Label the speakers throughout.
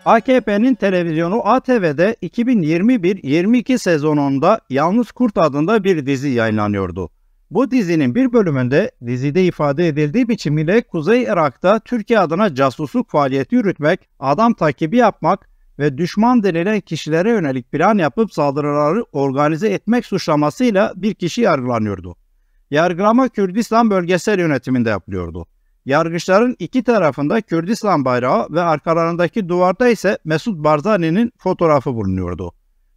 Speaker 1: AKP'nin televizyonu ATV'de 2021-22 sezonunda Yalnız Kurt adında bir dizi yayınlanıyordu. Bu dizinin bir bölümünde dizide ifade edildiği biçimiyle Kuzey Irak'ta Türkiye adına casusluk faaliyeti yürütmek, adam takibi yapmak ve düşman denilen kişilere yönelik plan yapıp saldırıları organize etmek suçlamasıyla bir kişi yargılanıyordu. Yargılama Kürdistan bölgesel yönetiminde yapılıyordu. Yargıçların iki tarafında Kürdistan bayrağı ve arkalarındaki duvarda ise Mesut Barzani'nin fotoğrafı bulunuyordu.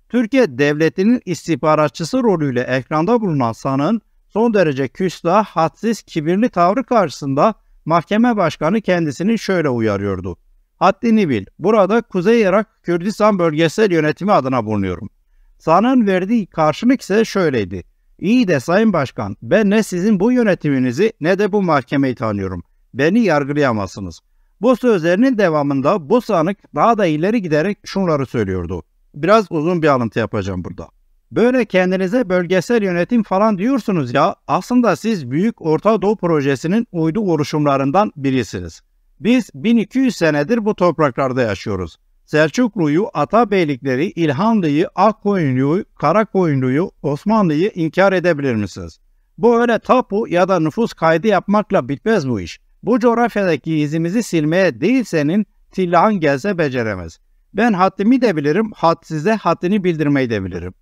Speaker 1: Türkiye Devleti'nin istihbaratçısı rolüyle ekranda bulunan sanığın son derece küstah, hadsiz, kibirli tavrı karşısında mahkeme başkanı kendisini şöyle uyarıyordu. Haddini bil, burada Kuzey Irak Kürdistan bölgesel yönetimi adına bulunuyorum. Sanığın verdiği karşılık ise şöyleydi. İyi de Sayın Başkan, ben ne sizin bu yönetiminizi ne de bu mahkemeyi tanıyorum. Beni yargılayamazsınız. Bu sözlerinin devamında bu sanık daha da ileri giderek şunları söylüyordu. Biraz uzun bir alıntı yapacağım burada. Böyle kendinize bölgesel yönetim falan diyorsunuz ya, aslında siz Büyük Orta Doğu Projesi'nin uydu oluşumlarından birisiniz. Biz 1200 senedir bu topraklarda yaşıyoruz. Selçuklu'yu, Atabeylikleri, İlhanlı'yı, Akkoyunlu'yu, Karakoyunlu'yu, Osmanlı'yı inkar edebilir misiniz? Bu öyle tapu ya da nüfus kaydı yapmakla bitmez bu iş. Bu coğrafyadaki izimizi silmeye değil senin tillahın gelse beceremez. Ben haddimi de bilirim, size haddini bildirmeyi de bilirim.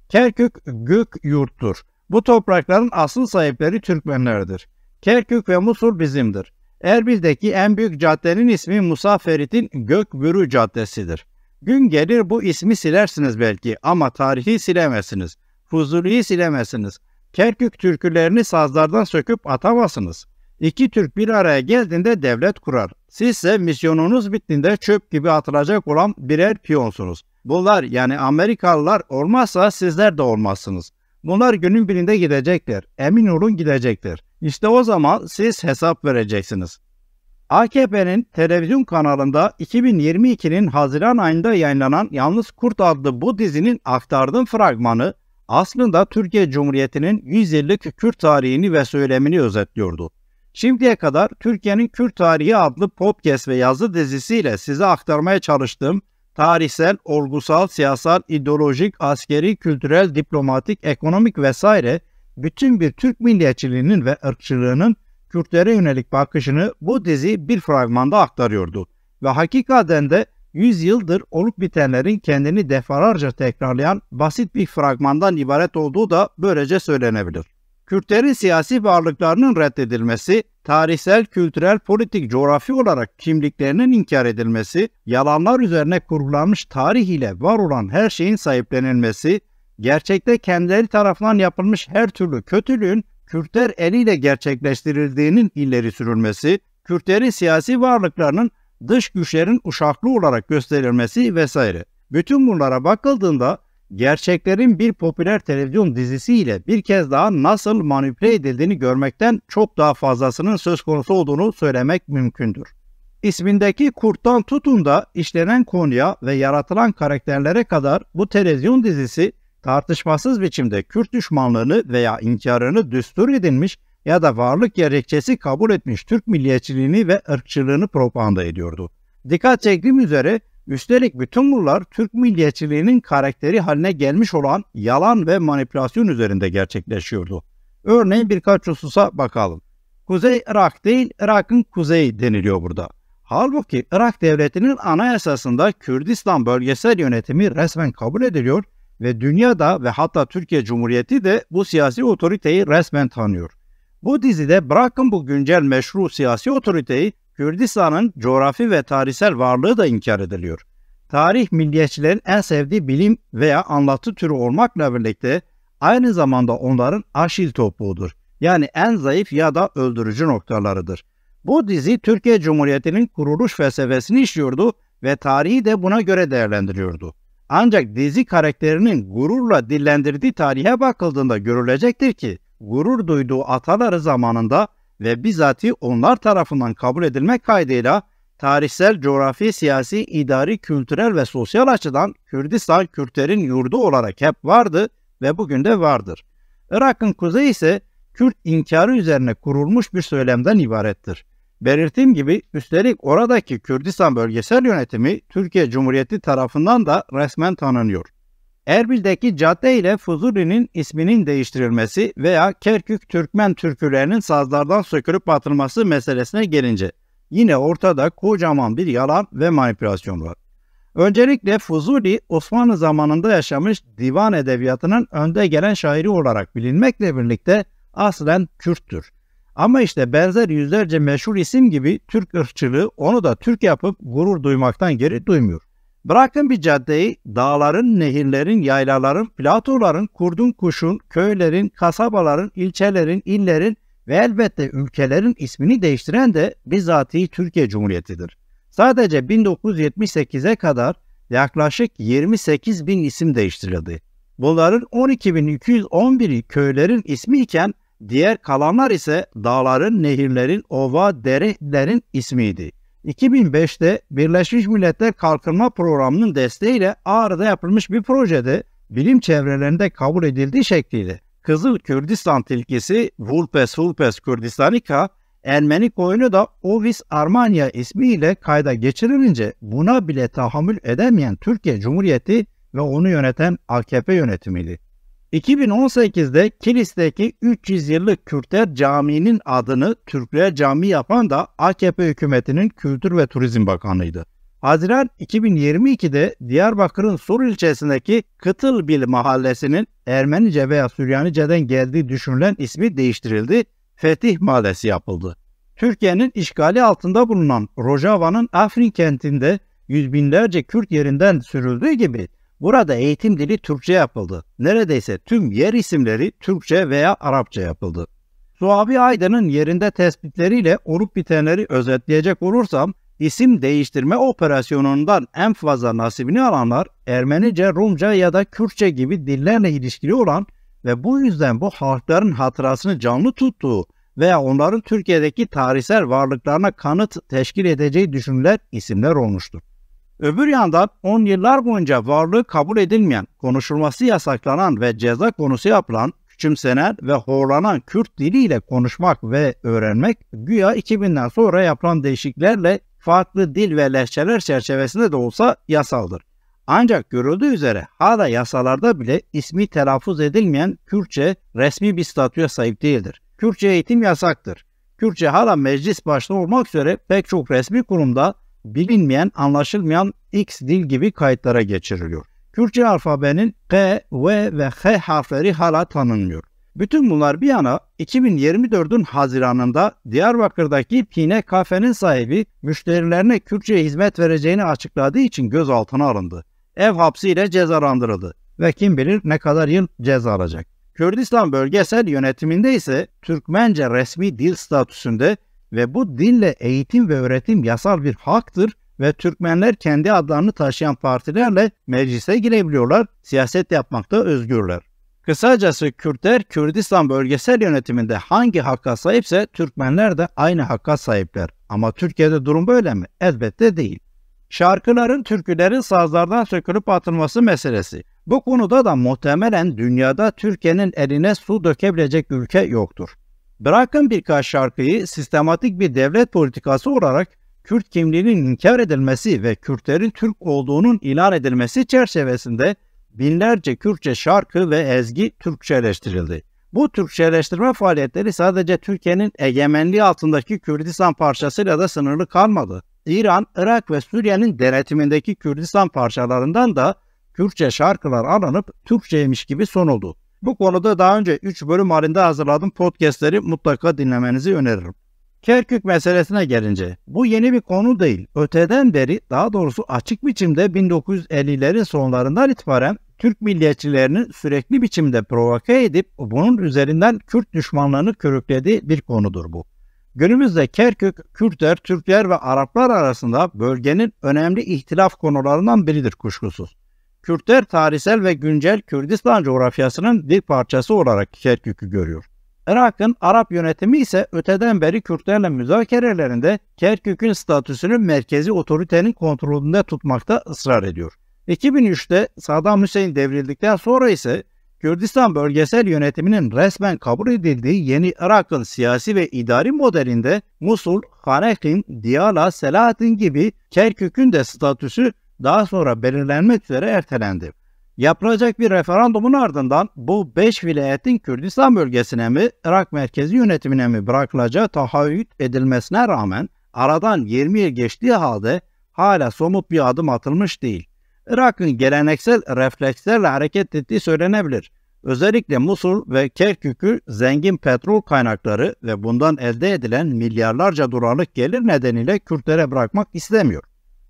Speaker 1: Kerkük gök yurttur. Bu toprakların asıl sahipleri Türkmenlerdir. Kerkük ve Musul bizimdir. Erbil'deki en büyük caddenin ismi Musa Ferit'in Gökbürü Caddesi'dir. Gün gelir bu ismi silersiniz belki ama tarihi silemezsiniz. Fuzuli'yi silemezsiniz. Kerkük türkülerini sazlardan söküp atamazsınız. İki Türk bir araya geldiğinde devlet kurar. Sizse misyonunuz bittiğinde çöp gibi atılacak olan birer piyonsunuz. Bunlar yani Amerikalılar olmazsa sizler de olmazsınız. Bunlar günün birinde gidecekler. Emin olun gidecekler. İşte o zaman siz hesap vereceksiniz. AKP'nin televizyon kanalında 2022'nin Haziran ayında yayınlanan Yalnız Kurt adlı bu dizinin aktardığı fragmanı aslında Türkiye Cumhuriyeti'nin 100 yıllık Kürt tarihini ve söylemini özetliyordu. Şimdiye kadar Türkiye'nin Kürt Tarihi adlı podcast ve yazı dizisiyle size aktarmaya çalıştığım tarihsel, olgusal, siyasal, ideolojik, askeri, kültürel, diplomatik, ekonomik vesaire bütün bir Türk milliyetçiliğinin ve ırkçılığının Kürtlere yönelik bakışını bu dizi bir fragmanda aktarıyordu. Ve hakikaten de 100 yıldır olup bitenlerin kendini defalarca tekrarlayan basit bir fragmandan ibaret olduğu da böylece söylenebilir. Kürtlerin siyasi varlıklarının reddedilmesi, tarihsel, kültürel, politik, coğrafi olarak kimliklerinin inkar edilmesi, yalanlar üzerine kurgulanmış tarih ile var olan her şeyin sahiplenilmesi, gerçekte kendileri tarafından yapılmış her türlü kötülüğün Kürtler eliyle gerçekleştirildiğinin ileri sürülmesi, Kürtlerin siyasi varlıklarının dış güçlerin uşaklığı olarak gösterilmesi vesaire. Bütün bunlara bakıldığında gerçeklerin bir popüler televizyon dizisiyle bir kez daha nasıl manipüle edildiğini görmekten çok daha fazlasının söz konusu olduğunu söylemek mümkündür. İsmindeki kurttan tutun da işlenen konuya ve yaratılan karakterlere kadar bu televizyon dizisi tartışmasız biçimde Kürt düşmanlığını veya inkarını düstur edilmiş ya da varlık gerekçesi kabul etmiş Türk milliyetçiliğini ve ırkçılığını propaganda ediyordu. Dikkat çektiğim üzere üstelik bütün bunlar Türk milliyetçiliğinin karakteri haline gelmiş olan yalan ve manipülasyon üzerinde gerçekleşiyordu. Örneğin birkaç hususa bakalım. Kuzey Irak değil, Irak'ın kuzeyi deniliyor burada. Halbuki Irak devletinin anayasasında Kürdistan bölgesel yönetimi resmen kabul ediliyor ve dünyada ve hatta Türkiye Cumhuriyeti de bu siyasi otoriteyi resmen tanıyor. Bu dizide bırakın bu güncel meşru siyasi otoriteyi, Kürdistan'ın coğrafi ve tarihsel varlığı da inkar ediliyor. Tarih milliyetçilerin en sevdiği bilim veya anlatı türü olmakla birlikte aynı zamanda onların aşil topuğudur. Yani en zayıf ya da öldürücü noktalarıdır. Bu dizi Türkiye Cumhuriyeti'nin kuruluş felsefesini işliyordu ve tarihi de buna göre değerlendiriyordu. Ancak dizi karakterinin gururla dillendirdiği tarihe bakıldığında görülecektir ki gurur duyduğu ataları zamanında ve bizatihi onlar tarafından kabul edilmek kaydıyla tarihsel, coğrafi, siyasi, idari, kültürel ve sosyal açıdan Kürdistan Kürtlerin yurdu olarak hep vardı ve bugün de vardır. Irak'ın kuzeyi ise Kürt inkarı üzerine kurulmuş bir söylemden ibarettir. Belirttiğim gibi üstelik oradaki Kürdistan Bölgesel Yönetimi Türkiye Cumhuriyeti tarafından da resmen tanınıyor. Erbil'deki cadde ile Fuzuli'nin isminin değiştirilmesi veya Kerkük Türkmen türkülerinin sazlardan sökülüp atılması meselesine gelince yine ortada kocaman bir yalan ve manipülasyon var. Öncelikle Fuzuli, Osmanlı zamanında yaşamış divan edebiyatının önde gelen şairi olarak bilinmekle birlikte aslen Kürttür. Ama işte benzer yüzlerce meşhur isim gibi Türk ırkçılığı onu da Türk yapıp gurur duymaktan geri duymuyor. Bırakın bir caddeyi, dağların, nehirlerin, yaylaların, platoların, kurdun kuşun, köylerin, kasabaların, ilçelerin, illerin ve elbette ülkelerin ismini değiştiren de bizatihi Türkiye Cumhuriyeti'dir. Sadece 1978'e kadar yaklaşık 28 bin isim değiştirildi. Bunların 12.211'i köylerin ismi iken diğer kalanlar ise dağların, nehirlerin, ova, derelerin ismiydi. 2005'te Birleşmiş Milletler Kalkınma Programı'nın desteğiyle Ağrı'da yapılmış bir projede bilim çevrelerinde kabul edildiği şekliyle Kızıl Kürdistan tilkisi Vulpes Kürdistanica, Ermeni koyunu da Ovis Armania ismiyle kayda geçirilince buna bile tahammül edemeyen Türkiye Cumhuriyeti ve onu yöneten AKP yönetimiydi. 2018'de Kilis'teki 300 yıllık Kürtler Camii'nin adını Türkler Camii yapan da AKP hükümetinin Kültür ve Turizm Bakanı'ydı. Haziran 2022'de Diyarbakır'ın Sur ilçesindeki Kıtılbil mahallesinin Ermenice veya Süryanice'den geldiği düşünülen ismi değiştirildi, Fetih Mahallesi yapıldı. Türkiye'nin işgali altında bulunan Rojava'nın Afrin kentinde yüz binlerce Kürt yerinden sürüldüğü gibi burada eğitim dili Türkçe yapıldı. Neredeyse tüm yer isimleri Türkçe veya Arapça yapıldı. Suavi Aydın'ın yerinde tespitleriyle olup bitenleri özetleyecek olursam, isim değiştirme operasyonundan en fazla nasibini alanlar Ermenice, Rumca ya da Kürtçe gibi dillerle ilişkili olan ve bu yüzden bu halkların hatırasını canlı tuttuğu veya onların Türkiye'deki tarihsel varlıklarına kanıt teşkil edeceği düşünülen isimler olmuştur. Öbür yandan 10 yıllar boyunca varlığı kabul edilmeyen, konuşulması yasaklanan ve ceza konusu yapılan, küçümsenen ve horlanan Kürt diliyle konuşmak ve öğrenmek güya 2000'den sonra yapılan değişikliklerle farklı dil ve lehçeler çerçevesinde de olsa yasaldır. Ancak görüldüğü üzere hala yasalarda bile ismi telaffuz edilmeyen Kürtçe resmi bir statüye sahip değildir. Kürtçe eğitim yasaktır. Kürtçe hala meclis başta olmak üzere pek çok resmi kurumda bilinmeyen, anlaşılmayan X dil gibi kayıtlara geçiriliyor. Kürtçe alfabenin K, V ve H harfleri hala tanınmıyor. Bütün bunlar bir yana 2024'ün Haziran'ında Diyarbakır'daki Pine Kafe'nin sahibi müşterilerine Kürtçe hizmet vereceğini açıkladığı için gözaltına alındı. Ev hapsiyle cezalandırıldı ve kim bilir ne kadar yıl ceza alacak. Kürdistan Bölgesel Yönetiminde ise Türkmence resmi dil statüsünde ve bu dille eğitim ve öğretim yasal bir haktır ve Türkmenler kendi adlarını taşıyan partilerle meclise girebiliyorlar, siyaset yapmakta özgürler. Kısacası Kürtler Kürdistan Bölgesel Yönetiminde hangi hakka sahipse Türkmenler de aynı hakka sahipler. Ama Türkiye'de durum böyle mi? Elbette değil. Şarkıların, türkülerin sazlardan sökülüp atılması meselesi. Bu konuda da muhtemelen dünyada Türkiye'nin eline su dökebilecek ülke yoktur. Bırakın birkaç şarkıyı sistematik bir devlet politikası olarak Kürt kimliğinin inkar edilmesi ve Kürtlerin Türk olduğunun ilan edilmesi çerçevesinde binlerce Kürtçe şarkı ve ezgi Türkçeleştirildi. Bu Türkçeleştirme faaliyetleri sadece Türkiye'nin egemenliği altındaki Kürdistan parçasıyla da sınırlı kalmadı. İran, Irak ve Suriye'nin denetimindeki Kürdistan parçalarından da Kürtçe şarkılar alınıp Türkçeymiş gibi sunuldu. Bu konuda daha önce 3 bölüm halinde hazırladığım podcastleri mutlaka dinlemenizi öneririm. Kerkük meselesine gelince, bu yeni bir konu değil. Öteden beri, daha doğrusu açık biçimde 1950'lerin sonlarından itibaren Türk milliyetçilerinin sürekli biçimde provoke edip bunun üzerinden Kürt düşmanlığını körüklediği bir konudur bu. Günümüzde Kerkük, Kürtler, Türkler ve Araplar arasında bölgenin önemli ihtilaf konularından biridir kuşkusuz. Kürtler tarihsel ve güncel Kürdistan coğrafyasının bir parçası olarak Kerkük'ü görüyor. Irak'ın Arap yönetimi ise öteden beri Kürtlerle müzakerelerinde Kerkük'ün statüsünü merkezi otoritenin kontrolünde tutmakta ısrar ediyor. 2003'te Saddam Hüseyin devrildikten sonra ise Kürdistan bölgesel yönetiminin resmen kabul edildiği yeni Irak'ın siyasi ve idari modelinde Musul, Hanekin, Diyala, Selahattin gibi Kerkük'ün de statüsü daha sonra belirlenmek üzere ertelendi. Yapılacak bir referandumun ardından bu 5 vilayetin Kürdistan bölgesine mi, Irak merkezi yönetimine mi bırakılacağı taahhüt edilmesine rağmen aradan 20 yıl geçtiği halde hala somut bir adım atılmış değil. Irak'ın geleneksel reflekslerle hareket ettiği söylenebilir. Özellikle Musul ve Kerkük'ü zengin petrol kaynakları ve bundan elde edilen milyarlarca dolarlık gelir nedeniyle Kürtlere bırakmak istemiyor.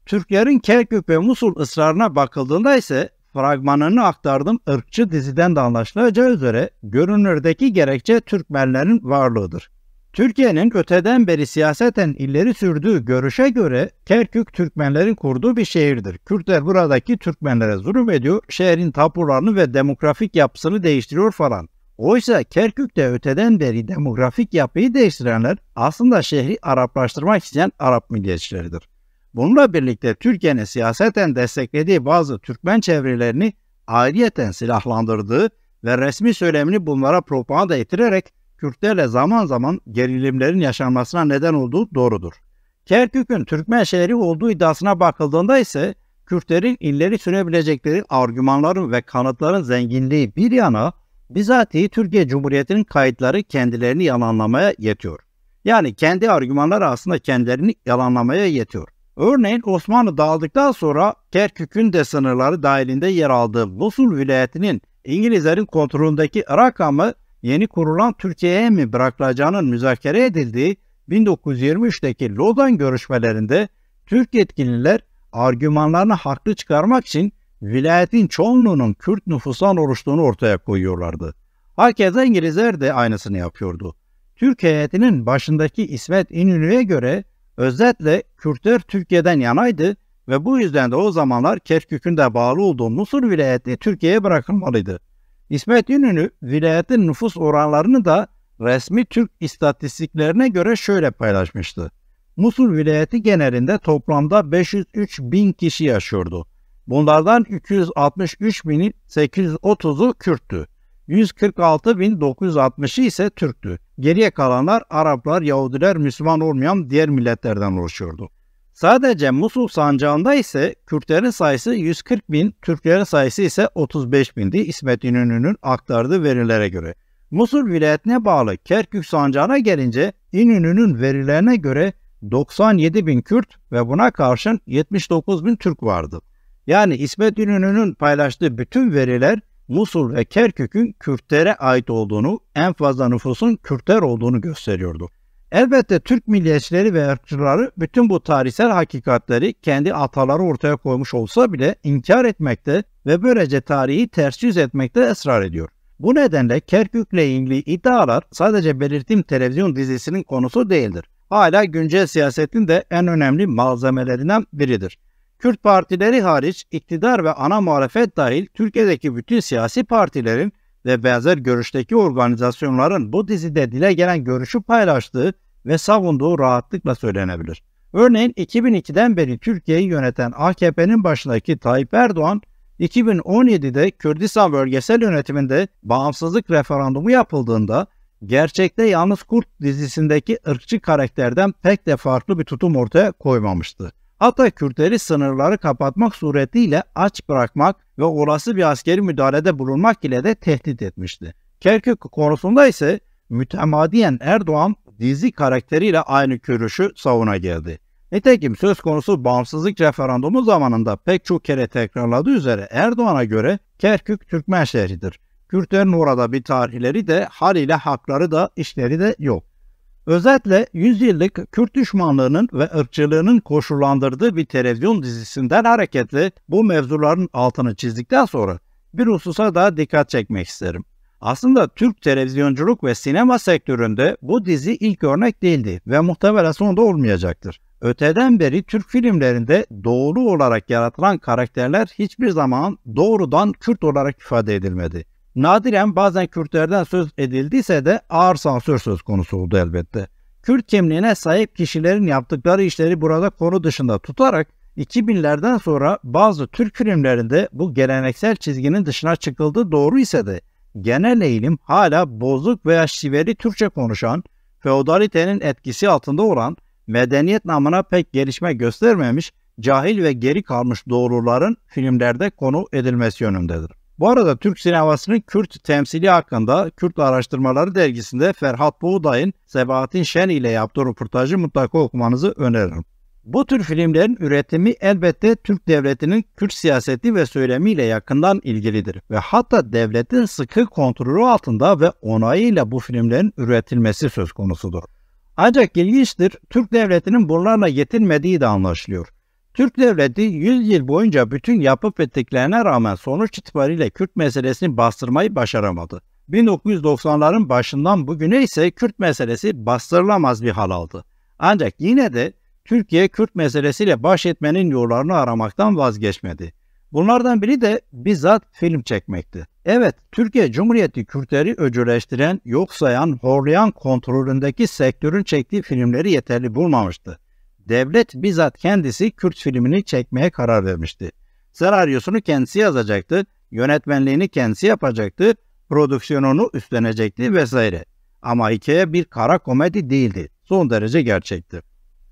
Speaker 1: Türklerin Kerkük ve Musul ısrarına bakıldığında ise fragmanını aktardığım ırkçı diziden de anlaşılacağı üzere görünürdeki gerekçe Türkmenlerin varlığıdır. Türkiye'nin öteden beri siyaseten ileri sürdüğü görüşe göre Kerkük Türkmenlerin kurduğu bir şehirdir. Kürtler buradaki Türkmenlere zulüm ediyor, şehrin tapularını ve demografik yapısını değiştiriyor falan. Oysa Kerkük'te öteden beri demografik yapıyı değiştirenler aslında şehri Araplaştırmak isteyen Arap milliyetçileridir. Bununla birlikte Türkiye'nin siyaseten desteklediği bazı Türkmen çevrelerini ayrıyeten silahlandırdığı ve resmi söylemini bunlara propaganda ettirerek Kürtlerle zaman zaman gerilimlerin yaşanmasına neden olduğu doğrudur. Kerkük'ün Türkmen şehri olduğu iddiasına bakıldığında ise Kürtlerin ileri sürebilecekleri argümanların ve kanıtların zenginliği bir yana bizatihi Türkiye Cumhuriyeti'nin kayıtları kendilerini yalanlamaya yetiyor. Yani kendi argümanları aslında kendilerini yalanlamaya yetiyor. Örneğin Osmanlı dağıldıktan sonra Kerkük'ün de sınırları dahilinde yer aldığı Musul vilayetinin İngilizlerin kontrolündeki Irak'a mı yeni kurulan Türkiye'ye mi bırakılacağının müzakere edildiği 1923'teki Lozan görüşmelerinde Türk yetkililer argümanlarını haklı çıkarmak için vilayetin çoğunluğunun Kürt nüfustan oluştuğunu ortaya koyuyorlardı. Hakeza İngilizler de aynısını yapıyordu. Türk heyetinin başındaki İsmet İnönü'ye göre özetle Kürtler Türkiye'den yanaydı ve bu yüzden de o zamanlar Kerkük'ün de bağlı olduğu Musul vilayeti Türkiye'ye bırakılmalıydı. İsmet İnönü vilayetin nüfus oranlarını da resmi Türk istatistiklerine göre şöyle paylaşmıştı. Musul vilayeti genelinde toplamda 503 bin kişi yaşıyordu. Bunlardan 263.830'u Kürttü. 146.960'ı ise Türktü. Geriye kalanlar Araplar, Yahudiler, Müslüman olmayan diğer milletlerden oluşuyordu. Sadece Musul sancağında ise Kürtlerin sayısı 140 bin, Türklerin sayısı ise 35 bindi İsmet İnönü'nün aktardığı verilere göre. Musul vilayetine bağlı Kerkük sancağına gelince İnönü'nün verilerine göre 97 bin Kürt ve buna karşın 79 bin Türk vardı. Yani İsmet İnönü'nün paylaştığı bütün veriler Musul ve Kerkük'ün Kürtlere ait olduğunu, en fazla nüfusun Kürtler olduğunu gösteriyordu. Elbette Türk milliyetçileri ve ırkçıları bütün bu tarihsel hakikatleri kendi ataları ortaya koymuş olsa bile inkar etmekte ve böylece tarihi ters yüz etmekte ısrar ediyor. Bu nedenle Kerkük'le ilgili iddialar sadece belirttiğim televizyon dizisinin konusu değildir. Hala güncel siyasetin de en önemli malzemelerinden biridir. Kürt partileri hariç iktidar ve ana muhalefet dahil Türkiye'deki bütün siyasi partilerin ve benzer görüşteki organizasyonların bu dizide dile gelen görüşü paylaştığı ve savunduğu rahatlıkla söylenebilir. Örneğin 2002'den beri Türkiye'yi yöneten AKP'nin başındaki Tayyip Erdoğan, 2017'de Kürdistan bölgesel yönetiminde bağımsızlık referandumu yapıldığında gerçekte Yalnız Kurt dizisindeki ırkçı karakterden pek de farklı bir tutum ortaya koymamıştı. Hatta Kürtleri sınırları kapatmak suretiyle aç bırakmak ve olası bir askeri müdahalede bulunmak ile de tehdit etmişti. Kerkük konusunda ise mütemadiyen Erdoğan dizi karakteriyle aynı görüşü savuna geldi. Nitekim söz konusu bağımsızlık referandumu zamanında pek çok kere tekrarladığı üzere Erdoğan'a göre Kerkük Türkmen şehridir. Kürtlerin orada bir tarihleri de haliyle hakları da işleri de yok. Özetle 100 yıllık Kürt düşmanlığının ve ırkçılığının koşullandırdığı bir televizyon dizisinden hareketle bu mevzuların altını çizdikten sonra bir hususa daha dikkat çekmek isterim. Aslında Türk televizyonculuk ve sinema sektöründe bu dizi ilk örnek değildi ve muhtemelen sonunda olmayacaktır. Öteden beri Türk filmlerinde doğulu olarak yaratılan karakterler hiçbir zaman doğrudan Kürt olarak ifade edilmedi. Nadiren bazen Kürtlerden söz edildiyse de ağır sansür söz konusu oldu elbette. Kürt kimliğine sahip kişilerin yaptıkları işleri burada konu dışında tutarak 2000'lerden sonra bazı Türk filmlerinde bu geleneksel çizginin dışına çıkıldığı doğru ise de genel eğilim hala bozuk veya şiveli Türkçe konuşan, feodalitenin etkisi altında olan, medeniyet namına pek gelişme göstermemiş, cahil ve geri kalmış doğruların filmlerde konu edilmesi yönündedir. Bu arada Türk sinemasının Kürt temsili hakkında Kürt Araştırmaları dergisinde Ferhat Buğday'ın Sebahattin Şen ile yaptığı röportajı mutlaka okumanızı öneririm. Bu tür filmlerin üretimi elbette Türk devletinin Kürt siyaseti ve söylemiyle yakından ilgilidir ve hatta devletin sıkı kontrolü altında ve onayıyla bu filmlerin üretilmesi söz konusudur. Ancak ilginçtir, Türk devletinin bunlarla yetinmediği de anlaşılıyor. Türk devleti 100 yıl boyunca bütün yapıp ettiklerine rağmen sonuç itibariyle Kürt meselesini bastırmayı başaramadı. 1990'ların başından bugüne ise Kürt meselesi bastırılamaz bir hal aldı. Ancak yine de Türkiye Kürt meselesiyle baş etmenin yollarını aramaktan vazgeçmedi. Bunlardan biri de bizzat film çekmekti. Evet, Türkiye Cumhuriyeti Kürtleri öcüleştiren, yok sayan, horlayan kontrolündeki sektörün çektiği filmleri yeterli bulmamıştı. Devlet bizzat kendisi Kürt filmini çekmeye karar vermişti. Senaryosunu kendisi yazacaktı, yönetmenliğini kendisi yapacaktı, prodüksiyonunu üstlenecekti vesaire. Ama hikaye bir kara komedi değildi, son derece gerçekti.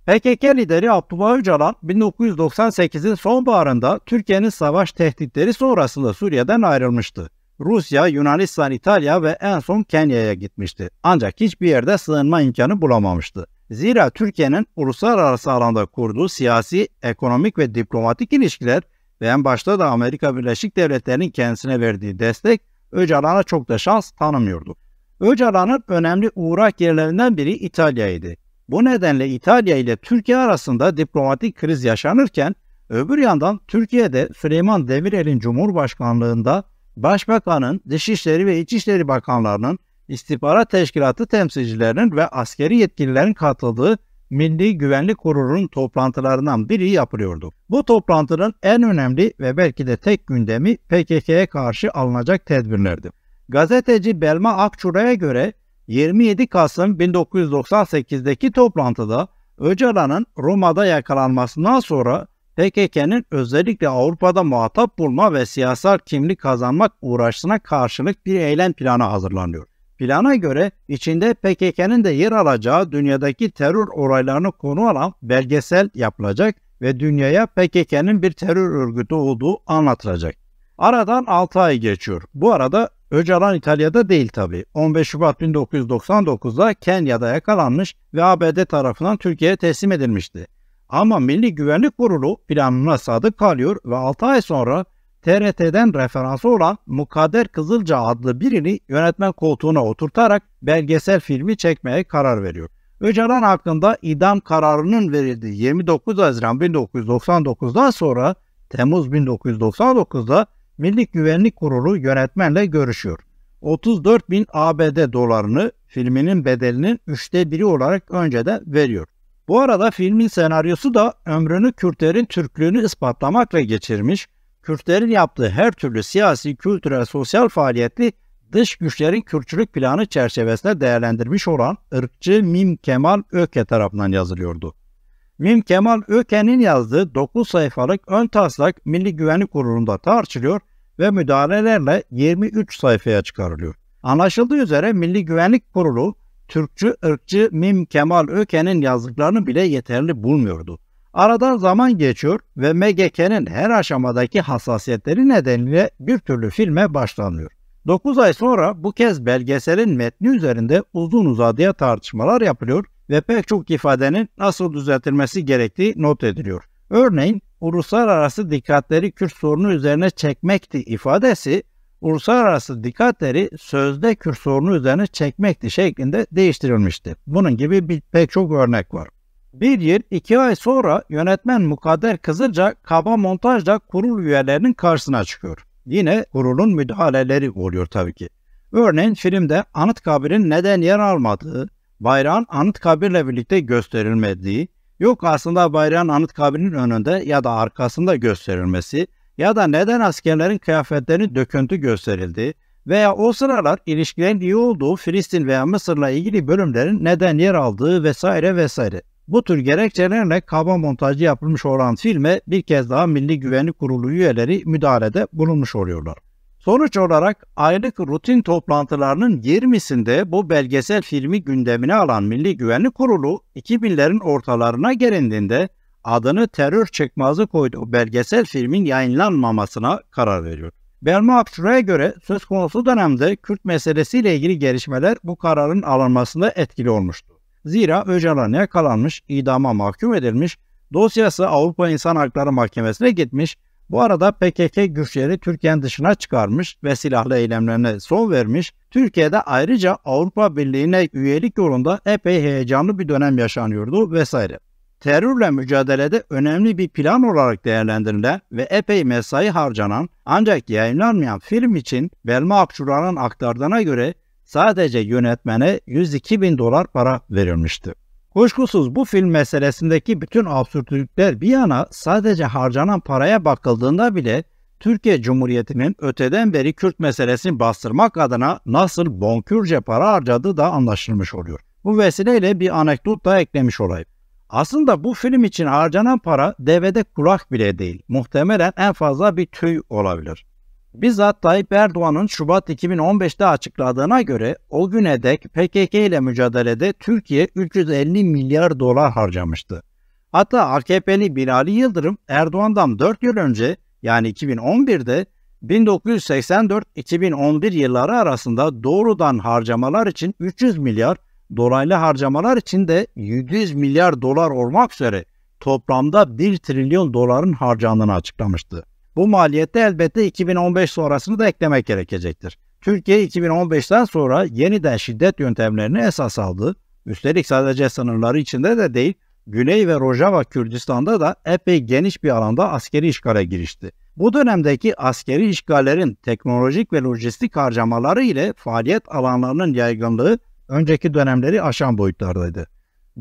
Speaker 1: PKK lideri Abdullah Öcalan 1998'in sonbaharında Türkiye'nin savaş tehditleri sonrasında Suriye'den ayrılmıştı. Rusya, Yunanistan, İtalya ve en son Kenya'ya gitmişti. Ancak hiçbir yerde sığınma imkanı bulamamıştı. Zira Türkiye'nin uluslararası alanda kurduğu siyasi, ekonomik ve diplomatik ilişkiler ve en başta da Amerika Birleşik Devletleri'nin kendisine verdiği destek Öcalan'a çok da şans tanımıyordu. Öcalan'ın önemli uğrak yerlerinden biri İtalya'ydı. Bu nedenle İtalya ile Türkiye arasında diplomatik kriz yaşanırken öbür yandan Türkiye'de Süleyman Demirel'in Cumhurbaşkanlığında Başbakanın, Dışişleri ve İçişleri Bakanlarının, İstihbarat Teşkilatı temsilcilerinin ve askeri yetkililerin katıldığı Milli Güvenlik Kurulu'nun toplantılarından biri yapılıyordu. Bu toplantının en önemli ve belki de tek gündemi PKK'ya karşı alınacak tedbirlerdi. Gazeteci Belma Akçura'ya göre 27 Kasım 1998'deki toplantıda Öcalan'ın Roma'da yakalanmasından sonra PKK'nın özellikle Avrupa'da muhatap bulma ve siyasal kimlik kazanmak uğraşısına karşılık bir eylem planı hazırlanıyor. Plana göre içinde PKK'nın da yer alacağı dünyadaki terör olaylarını konu alan belgesel yapılacak ve dünyaya PKK'nın bir terör örgütü olduğu anlatılacak. Aradan 6 ay geçiyor. Bu arada Öcalan İtalya'da değil tabii. 15 Şubat 1999'da Kenya'da yakalanmış ve ABD tarafından Türkiye'ye teslim edilmişti. Ama Milli Güvenlik Kurulu planına sadık kalıyor ve 6 ay sonra TRT'den referansı olan Mukadder Kızılca adlı birini yönetmen koltuğuna oturtarak belgesel filmi çekmeye karar veriyor. Öcalan hakkında idam kararının verildiği 29 Haziran 1999'dan sonra Temmuz 1999'da Milli Güvenlik Kurulu yönetmenle görüşüyor. 34.000 ABD dolarını filminin bedelinin 1/3 olarak önceden veriyor. Bu arada filmin senaryosu da ömrünü Kürtlerin Türklüğünü ispatlamakla geçirmiş, Kürtlerin yaptığı her türlü siyasi, kültürel, sosyal faaliyeti dış güçlerin Kürtçülük planı çerçevesinde değerlendirmiş olan ırkçı Mim Kemal Öke tarafından yazılıyordu. Mim Kemal Öke'nin yazdığı 9 sayfalık ön taslak Milli Güvenlik Kurulu'nda tartışılıyor ve müdahalelerle 23 sayfaya çıkarılıyor. Anlaşıldığı üzere Milli Güvenlik Kurulu, Türkçü ırkçı Mim Kemal Öke'nin yazdıklarını bile yeterli bulmuyordu. Aradan zaman geçiyor ve MGK'nin her aşamadaki hassasiyetleri nedeniyle bir türlü filme başlanıyor. 9 ay sonra bu kez belgeselin metni üzerinde uzun uzadıya tartışmalar yapılıyor ve pek çok ifadenin nasıl düzeltilmesi gerektiği not ediliyor. Örneğin, uluslararası dikkatleri Kürt sorunu üzerine çekmekti ifadesi, uluslararası dikkatleri sözde Kürt sorunu üzerine çekmekti şeklinde değiştirilmişti. Bunun gibi pek çok örnek var. 1 yıl 2 ay sonra yönetmen Mukadder Kızılca kaba montajla kurul üyelerinin karşısına çıkıyor. Yine kurulun müdahaleleri oluyor tabii ki. Örneğin filmde Anıtkabir'in neden yer almadığı, bayrağın Anıtkabir'le birlikte gösterilmediği, yok aslında bayrağın Anıtkabir'in önünde ya da arkasında gösterilmesi ya da neden askerlerin kıyafetlerinin döküntü gösterildiği veya o sıralar ilişkilerin iyi olduğu Filistin veya Mısır'la ilgili bölümlerin neden yer aldığı vesaire vesaire. Bu tür gerekçelerle kaba montajı yapılmış olan filme bir kez daha Milli Güvenlik Kurulu üyeleri müdahalede bulunmuş oluyorlar. Sonuç olarak aylık rutin toplantılarının 20'sinde bu belgesel filmi gündemine alan Milli Güvenlik Kurulu 2000'lerin ortalarına gelindiğinde adını terör çıkmazı koyduğu belgesel filmin yayınlanmamasına karar veriyor. Belma Akçura'ya göre söz konusu dönemde Kürt meselesiyle ilgili gelişmeler bu kararın alınmasında etkili olmuştu. Zira Öcalan yakalanmış, idama mahkum edilmiş, dosyası Avrupa İnsan Hakları Mahkemesi'ne gitmiş, bu arada PKK güçleri Türkiye'nin dışına çıkarmış ve silahlı eylemlerine son vermiş, Türkiye'de ayrıca Avrupa Birliği'ne üyelik yolunda epey heyecanlı bir dönem yaşanıyordu vesaire. Terörle mücadelede önemli bir plan olarak değerlendirilen ve epey mesai harcanan ancak yayınlanmayan film için Belma Akçura'nın aktardığına göre sadece yönetmene $102.000 para verilmişti. Kuşkusuz bu film meselesindeki bütün absürtlükler bir yana sadece harcanan paraya bakıldığında bile Türkiye Cumhuriyeti'nin öteden beri Kürt meselesini bastırmak adına nasıl bonkörce para harcadığı da anlaşılmış oluyor. Bu vesileyle bir anekdot da eklemiş olayım. Aslında bu film için harcanan para devede kulak bile değil. Muhtemelen en fazla bir tüy olabilir. Bizzat Tayyip Erdoğan'ın Şubat 2015'te açıkladığına göre o güne dek PKK ile mücadelede Türkiye $350 milyar harcamıştı. Hatta AKP'li Binali Yıldırım Erdoğan'dan 4 yıl önce yani 2011'de 1984-2011 yılları arasında doğrudan harcamalar için 300 milyar, dolaylı harcamalar için de $700 milyar olmak üzere toplamda $1 trilyon harcandığını açıklamıştı. Bu maliyette elbette 2015 sonrasını da eklemek gerekecektir. Türkiye 2015'ten sonra yeniden şiddet yöntemlerini esas aldı. Üstelik sadece sınırları içinde de değil, Güney ve Rojava Kürdistan'da da epey geniş bir alanda askeri işgale girişti. Bu dönemdeki askeri işgallerin teknolojik ve lojistik harcamaları ile faaliyet alanlarının yaygınlığı önceki dönemleri aşan boyutlardaydı.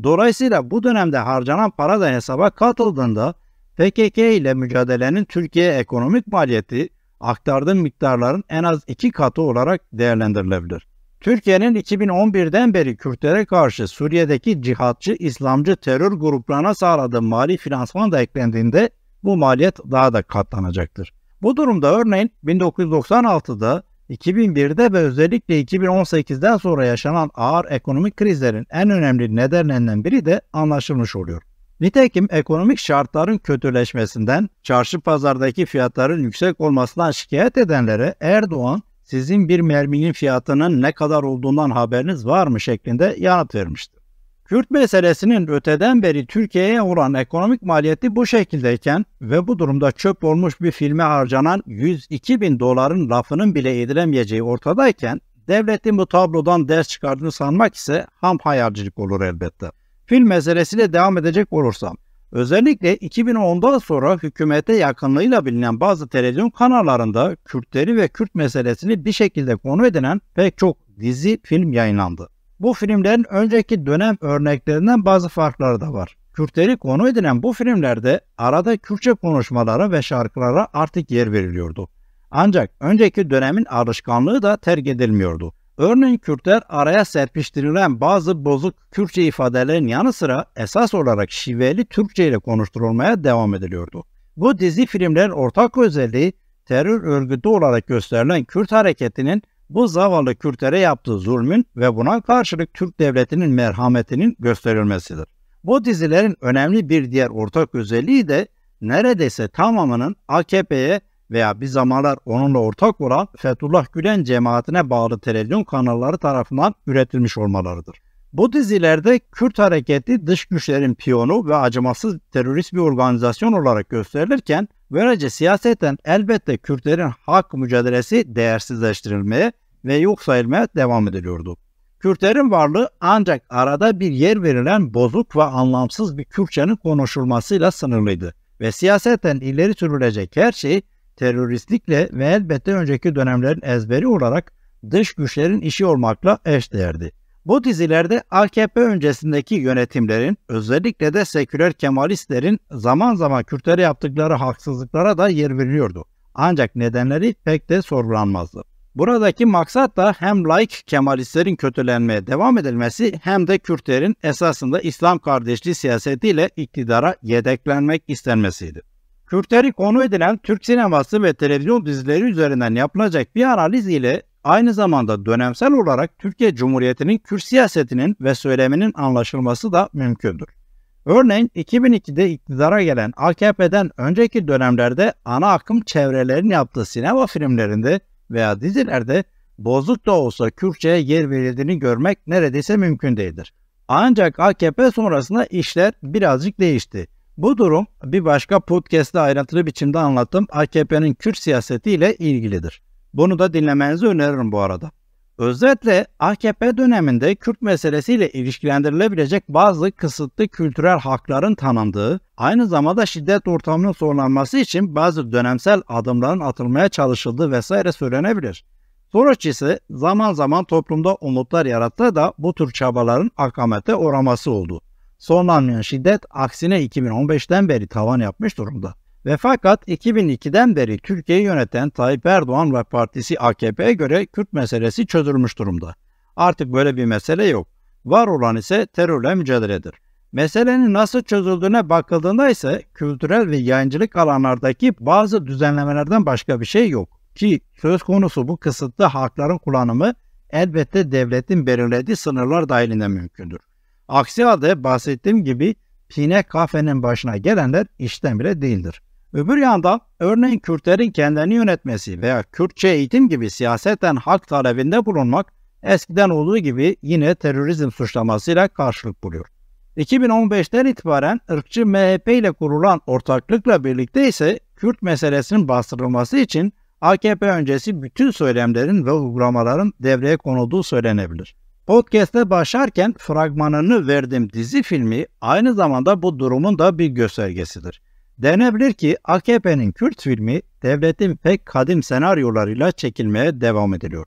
Speaker 1: Dolayısıyla bu dönemde harcanan para da hesaba katıldığında PKK ile mücadelenin Türkiye ekonomik maliyeti aktardığım miktarların en az 2 katı olarak değerlendirilebilir. Türkiye'nin 2011'den beri Kürtlere karşı Suriye'deki cihatçı İslamcı terör gruplarına sağladığı mali finansman da eklendiğinde bu maliyet daha da katlanacaktır. Bu durumda örneğin 1996'da, 2001'de ve özellikle 2018'den sonra yaşanan ağır ekonomik krizlerin en önemli nedenlerinden biri de anlaşılmış oluyor. Nitekim ekonomik şartların kötüleşmesinden, çarşı pazardaki fiyatların yüksek olmasından şikayet edenlere Erdoğan, sizin bir merminin fiyatının ne kadar olduğundan haberiniz var mı şeklinde yanıt vermişti. Kürt meselesinin öteden beri Türkiye'ye olan ekonomik maliyeti bu şekildeyken ve bu durumda çöp olmuş bir filme harcanan $102.000 lafının bile edilemeyeceği ortadayken, devletin bu tablodan ders çıkardığını sanmak ise ham hayalcilik olur elbette. Film meselesiyle devam edecek olursam, özellikle 2010'dan sonra hükümete yakınlığıyla bilinen bazı televizyon kanallarında Kürtleri ve Kürt meselesini bir şekilde konu edinen pek çok dizi, film yayınlandı. Bu filmlerin önceki dönem örneklerinden bazı farkları da var. Kürtleri konu edilen bu filmlerde arada Kürtçe konuşmalara ve şarkılara artık yer veriliyordu. Ancak önceki dönemin alışkanlığı da terk edilmiyordu. Örneğin Kürtler araya serpiştirilen bazı bozuk Kürtçe ifadelerin yanı sıra esas olarak şiveli Türkçe ile konuşturulmaya devam ediliyordu. Bu dizi filmlerin ortak özelliği terör örgütü olarak gösterilen Kürt hareketinin bu zavallı Kürtlere yaptığı zulmün ve buna karşılık Türk devletinin merhametinin gösterilmesidir. Bu dizilerin önemli bir diğer ortak özelliği de neredeyse tamamının AKP'ye veya bir zamanlar onunla ortak olan Fethullah Gülen cemaatine bağlı televizyon kanalları tarafından üretilmiş olmalarıdır. Bu dizilerde Kürt hareketi dış güçlerin piyonu ve acımasız terörist bir organizasyon olarak gösterilirken, böylece siyaseten elbette Kürtlerin hak mücadelesi değersizleştirilmeye ve yok sayılmaya devam ediliyordu. Kürtlerin varlığı ancak arada bir yer verilen bozuk ve anlamsız bir Kürtçenin konuşulmasıyla sınırlıydı ve siyaseten ileri sürülecek her şey teröristlikle ve elbette önceki dönemlerin ezberi olarak dış güçlerin işi olmakla eşdeğerdi. Bu dizilerde AKP öncesindeki yönetimlerin, özellikle de seküler Kemalistlerin zaman zaman Kürtlere yaptıkları haksızlıklara da yer veriliyordu. Ancak nedenleri pek de sorgulanmazdı. Buradaki maksat da hem laik Kemalistlerin kötülenmeye devam edilmesi hem de Kürtlerin esasında İslam kardeşliği siyasetiyle iktidara yedeklenmek istenmesiydi. Kürtleri konu edilen Türk sineması ve televizyon dizileri üzerinden yapılacak bir analiz ile aynı zamanda dönemsel olarak Türkiye Cumhuriyeti'nin Kürt siyasetinin ve söyleminin anlaşılması da mümkündür. Örneğin 2002'de iktidara gelen AKP'den önceki dönemlerde ana akım çevrelerin yaptığı sinema filmlerinde veya dizilerde bozuk da olsa Kürtçe'ye yer verildiğini görmek neredeyse mümkün değildir. Ancak AKP sonrasında işler birazcık değişti. Bu durum bir başka podcast'te ayrıntılı biçimde anlattığım AKP'nin Kürt siyaseti ile ilgilidir. Bunu da dinlemenizi öneririm bu arada. Özetle AKP döneminde Kürt meselesiyle ilişkilendirilebilecek bazı kısıtlı kültürel hakların tanındığı, aynı zamanda şiddet ortamının sonlanması için bazı dönemsel adımların atılmaya çalışıldığı vesaire söylenebilir. Sonuç ise zaman zaman toplumda umutlar yarattı da bu tür çabaların akamete uğraması oldu. Sonlanmayan şiddet aksine 2015'ten beri tavan yapmış durumda. Ve fakat 2002'den beri Türkiye'yi yöneten Tayyip Erdoğan ve partisi AKP'ye göre Kürt meselesi çözülmüş durumda. Artık böyle bir mesele yok. Var olan ise terörle mücadeledir. Meselenin nasıl çözüldüğüne bakıldığında ise kültürel ve yayıncılık alanlardaki bazı düzenlemelerden başka bir şey yok. Ki söz konusu bu kısıtlı hakların kullanımı elbette devletin belirlediği sınırlar dahilinde mümkündür. Aksi halde bahsettiğim gibi Pine kafenin başına gelenler işten bile değildir. Öbür yandan örneğin Kürtlerin kendilerini yönetmesi veya Kürtçe eğitim gibi siyaseten hak talebinde bulunmak eskiden olduğu gibi yine terörizm suçlamasıyla karşılık buluyor. 2015'ten itibaren ırkçı MHP ile kurulan ortaklıkla birlikte ise Kürt meselesinin bastırılması için AKP öncesi bütün söylemlerin ve uygulamaların devreye konulduğu söylenebilir. Podcast'e başlarken fragmanını verdiğim dizi filmi aynı zamanda bu durumun da bir göstergesidir. Denebilir ki AKP'nin Kürt filmi devletin pek kadim senaryolarıyla çekilmeye devam ediliyor.